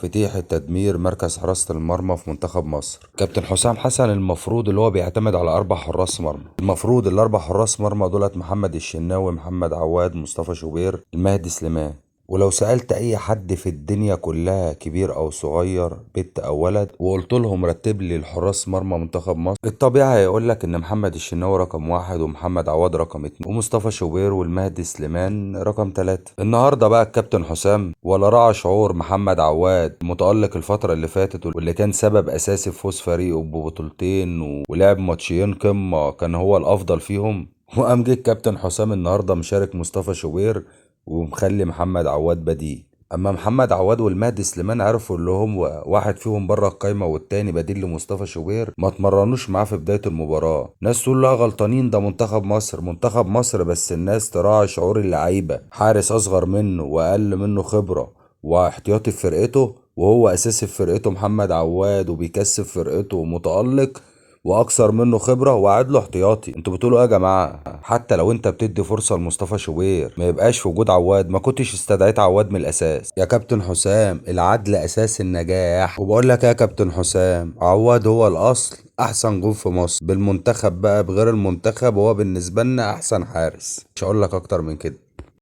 فتيح التدمير مركز حراسة المرمى في منتخب مصر. كابتن حسام حسن المفروض اللي هو بيعتمد على 4 حراس مرمى. المفروض ال4 حراس مرمى دولت محمد الشناوي، محمد عواد، مصطفى شوبير، المهدي سليمان. ولو سألت أي حد في الدنيا كلها كبير أو صغير، بنت أو ولد، وقلت لهم رتب لي الحراس مرمى منتخب مصر، الطبيعي هيقول لك إن محمد الشناوي رقم 1، ومحمد عواد رقم 2، ومصطفى شوبير والمهدي سليمان رقم 3. النهارده بقى الكابتن حسام ولا راعى شعور محمد عواد متألق الفترة اللي فاتت، واللي كان سبب أساسي في فوز فريقه ببطولتين ولعب ماتشين قمة كان هو الأفضل فيهم. وقام جه الكابتن حسام النهارده مشارك مصطفى شوبير ومخلي محمد عواد بديل. اما محمد عواد والمهدي سليمان عرفوا اللي هم واحد فيهم بره القايمه والتاني بديل لمصطفى شوبير، ما اتمرنوش معاه في بدايه المباراه. ناس تقول لا غلطانين، ده منتخب مصر، منتخب مصر، بس الناس تراعي شعور اللعيبه. حارس اصغر منه واقل منه خبره واحتياطي في فرقته، وهو اساسي في فرقته محمد عواد، وبيكسب فرقته ومتالق، واكثر منه خبره وقاعد له احتياطي. انتوا بتقولوا ايه يا جماعه؟ حتى لو انت بتدي فرصه لمصطفى شوبير ما يبقاش في وجود عواد، ما كنتش استدعيت عواد من الاساس. يا كابتن حسام العدل اساس النجاح، وبقول لك يا كابتن حسام عواد هو الاصل، احسن جون في مصر بالمنتخب بقى بغير المنتخب، هو بالنسبه لنا احسن حارس. مش هقول لك اكتر من كده.